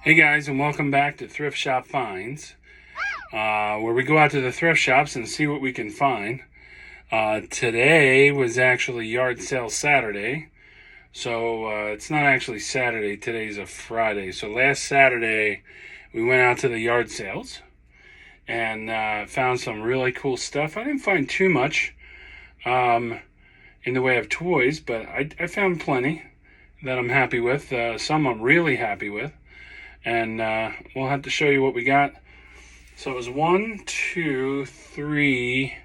Hey guys, and welcome back to Thrift Shop Finds, where we go out to the thrift shops and see what we can find. Today was actually yard sale Saturday, so it's not actually Saturday, today's a Friday. So last Saturday, we went out to the yard sales and found some really cool stuff. I didn't find too much in the way of toys, but I found plenty that I'm happy with, some I'm really happy with. And we'll have to show you what we got. So it was 1, 2, 3,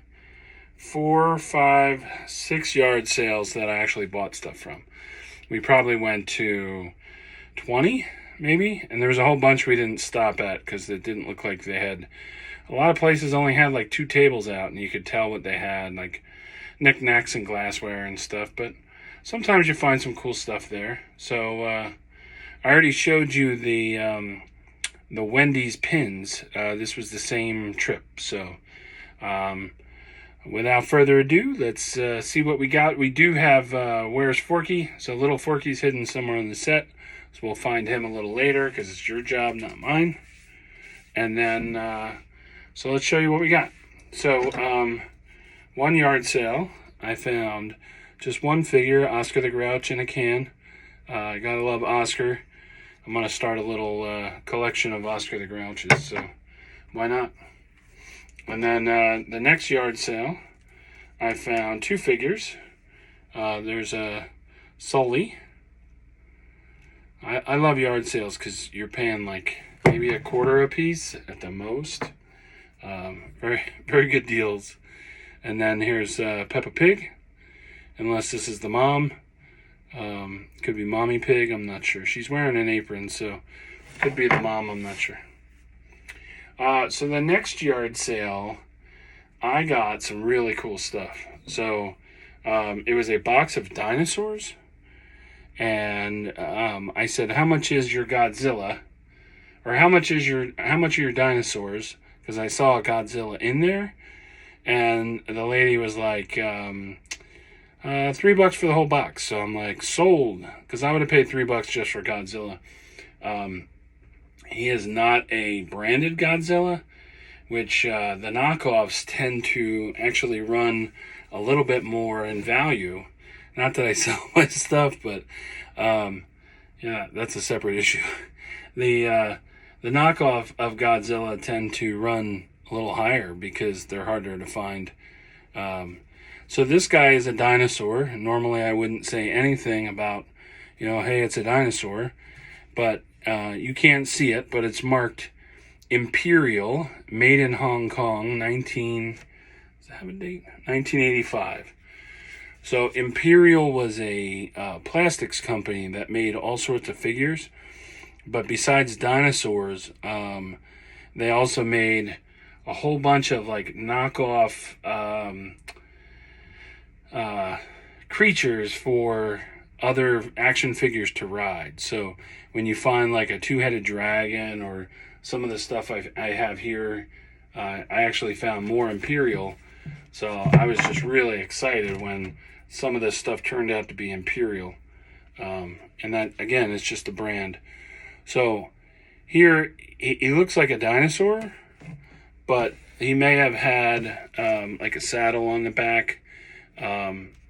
4, 5, 6 yard sales that I actually bought stuff from. We probably went to 20, maybe, and there was a whole bunch we didn't stop at because it didn't look like they had. A lot of places only had like 2 tables out, and you could tell what they had, like knickknacks and glassware and stuff. But sometimes you find some cool stuff there. So I already showed you the Wendy's pins. This was the same trip. So without further ado, let's see what we got. We do have Where's Forky? So little Forky's hidden somewhere on the set. So we'll find him a little later because it's your job, not mine. And then, so let's show you what we got. So one yard sale, I found just one figure, Oscar the Grouch in a can. Gotta love Oscar. I'm going to start a little collection of Oscar the Grouches, so why not? And then the next yard sale, I found 2 figures. There's a Sully. I love yard sales because you're paying like maybe a quarter a piece at the most. Very, very good deals. And then here's Peppa Pig, unless this is the mom. Could be Mommy Pig, I'm not sure. She's wearing an apron, so could be the mom, I'm not sure. So the next yard sale, I got some really cool stuff. So it was a box of dinosaurs, and I said, "How much is your Godzilla?" Or how much are your dinosaurs? Because I saw a Godzilla in there, and the lady was like, $3 for the whole box. So I'm like, sold, because I would have paid $3 just for Godzilla. He is not a branded Godzilla, which the knockoffs tend to actually run a little bit more in value. Not that I sell my stuff, but yeah, that's a separate issue. The knockoff of Godzilla tend to run a little higher because they're harder to find. So this guy is a dinosaur. Normally I wouldn't say anything about, hey, it's a dinosaur. But you can't see it, but it's marked Imperial, made in Hong Kong, does that have a date? 1985. So Imperial was a plastics company that made all sorts of figures. But besides dinosaurs, they also made a whole bunch of like knockoff creatures for other action figures to ride. So when you find like a 2-headed dragon or some of the stuff I have here, I actually found more Imperial. So I was just really excited when some of this stuff turned out to be Imperial. And that, again, is just a brand. So here, he looks like a dinosaur, but he may have had like a saddle on the back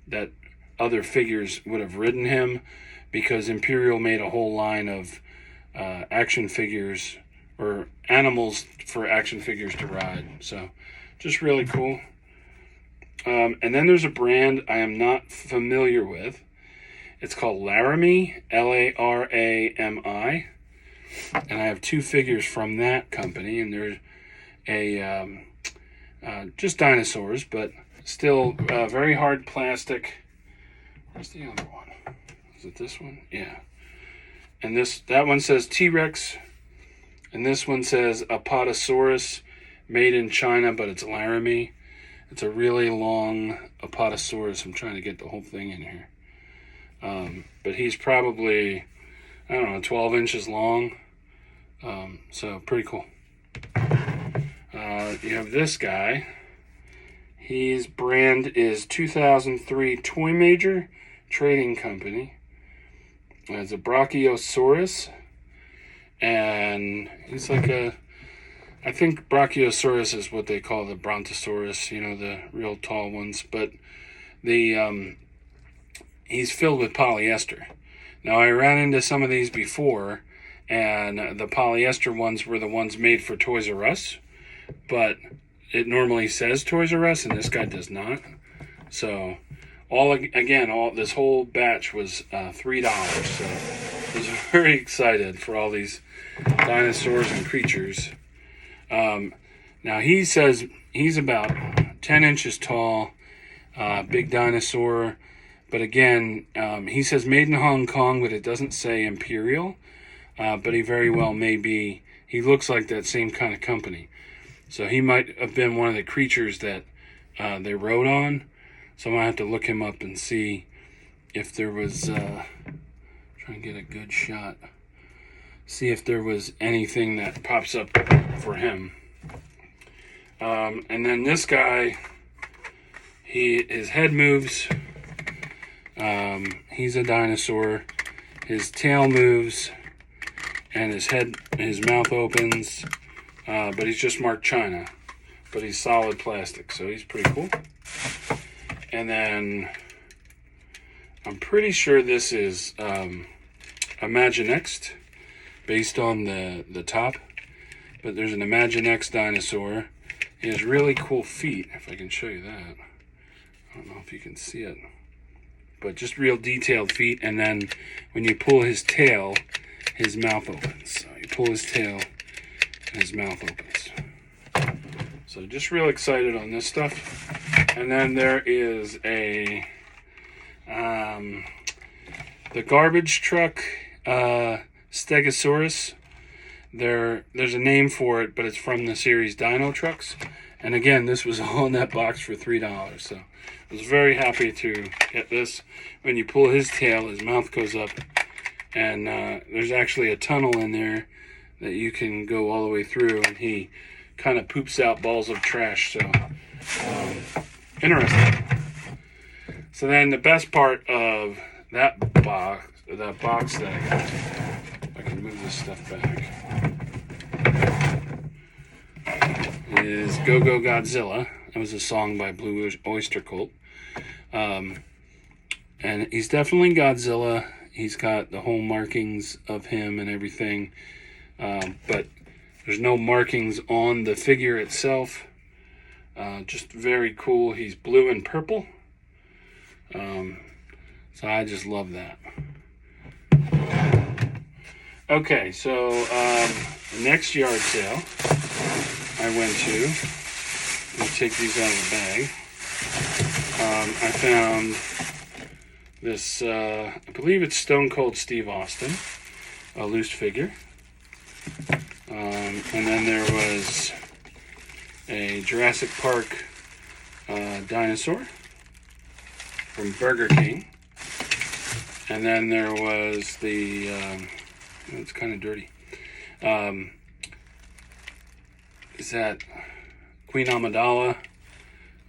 that other figures would have ridden him, because Imperial made a whole line of action figures or animals for action figures to ride. So just really cool. And then there's a brand I am not familiar with. It's called Larami, Larami. And I have 2 figures from that company, and they're just dinosaurs, but still very hard plastic. Where's the other one? Is it this one? Yeah. And that one says T-Rex, and this one says Apatosaurus, made in China, but it's Laramie. It's a really long Apatosaurus. I'm trying to get the whole thing in here. But he's probably, 12 inches long. So pretty cool. You have this guy. His brand is 2003 Toy Major Trading Company. It's a Brachiosaurus. and he's like I think Brachiosaurus is what they call the Brontosaurus, the real tall ones, but he's filled with polyester. Now, I ran into some of these before, and the polyester ones were the ones made for Toys R Us, but it normally says Toys R Us, and this guy does not. So, this whole batch was $3. So, I was very excited for all these dinosaurs and creatures. Now, he says he's about 10 inches tall, big dinosaur. But again, he says made in Hong Kong, but it doesn't say Imperial. But he very well may be. He looks like that same kind of company. So he might have been one of the creatures that they rode on. So I'm going to have to look him up and see if there was... try and get a good shot. See if there was anything that pops up for him. And then this guy, his head moves... he's a dinosaur. His tail moves, and his mouth opens. But he's just marked China. But he's solid plastic, so he's pretty cool. And then I'm pretty sure this is Imaginext, based on the top. But there's an Imaginext Dinosaur. He has really cool feet, if I can show you that. I don't know if you can see it. But just real detailed feet, and then when you pull his tail, his mouth opens. So you pull his tail, and his mouth opens. So just real excited on this stuff. And then there is the garbage truck Stegosaurus. There's a name for it, but it's from the series Dino Trucks. And again, this was all in that box for $3. So I was very happy to get this. When you pull his tail, his mouth goes up, and there's actually a tunnel in there that you can go all the way through, and he kind of poops out balls of trash. So interesting. So then the best part of that box that I got, if I can move this stuff back, is Go Godzilla. That was a song by Blue Oyster Cult. And he's definitely Godzilla. He's got the whole markings of him and everything. But there's no markings on the figure itself. Just very cool. He's blue and purple. So I just love that. Okay, so the next yard sale I went to, let me take these out of the bag. I found this, I believe it's Stone Cold Steve Austin, a loose figure. And then there was a Jurassic Park dinosaur from Burger King. And then there was the, it's kind of dirty. Is that Queen Amidala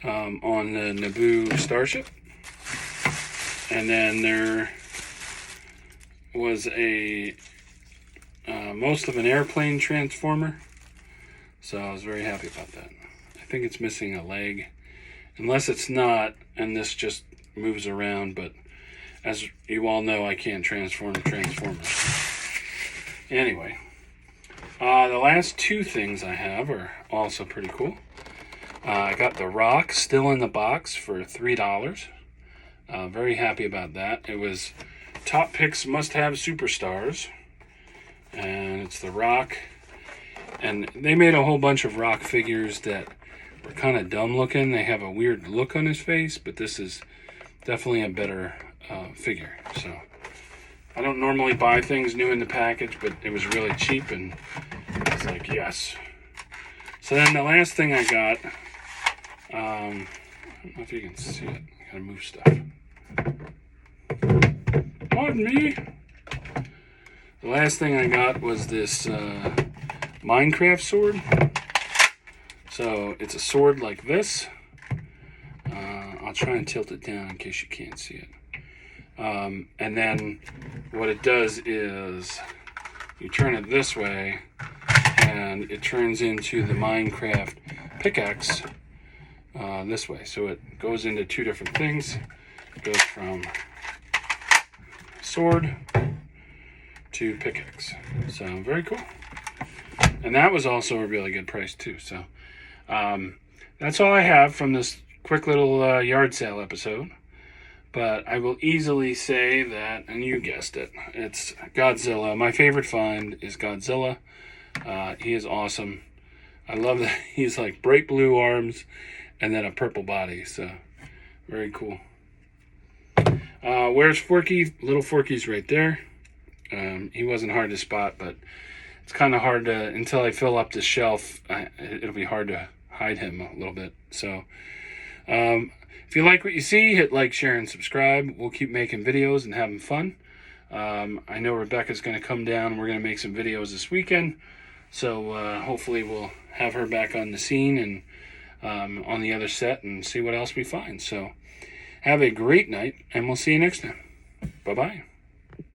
on the Naboo starship? And then there was a most of an airplane transformer. So I was very happy about that. I think it's missing a leg, unless it's not, and this just moves around. But as you all know, I can't transform Transformers. Anyway, the last two things I have are also pretty cool. I got The Rock still in the box for $3. Very happy about that. It was Top Picks Must Have Superstars. And it's The Rock. And they made a whole bunch of Rock figures that were kind of dumb looking. They have a weird look on his face, but this is definitely a better figure. So I don't normally buy things new in the package, but it was really cheap, and I was like, yes. So then the last thing I got, I don't know if you can see it. I gotta move stuff. Pardon me. The last thing I got was this Minecraft sword. So it's a sword like this. I'll try and tilt it down in case you can't see it. And then what it does is you turn it this way, and it turns into the Minecraft pickaxe this way. So it goes into two different things. It goes from sword to pickaxe. So very cool. And that was also a really good price too. So that's all I have from this quick little yard sale episode. But I will easily say that, and you guessed it, it's Godzilla. My favorite find is Godzilla. He is awesome. I love that he's like bright blue arms and then a purple body. So very cool. Where's Forky? Little Forky's right there. He wasn't hard to spot, but it's kind of hard to, until I fill up the shelf, it'll be hard to hide him a little bit. So if you like what you see, hit like, share, and subscribe. We'll keep making videos and having fun. I know Rebecca's going to come down and we're going to make some videos this weekend. So hopefully we'll have her back on the scene and on the other set and see what else we find. So have a great night, and we'll see you next time. Bye-bye.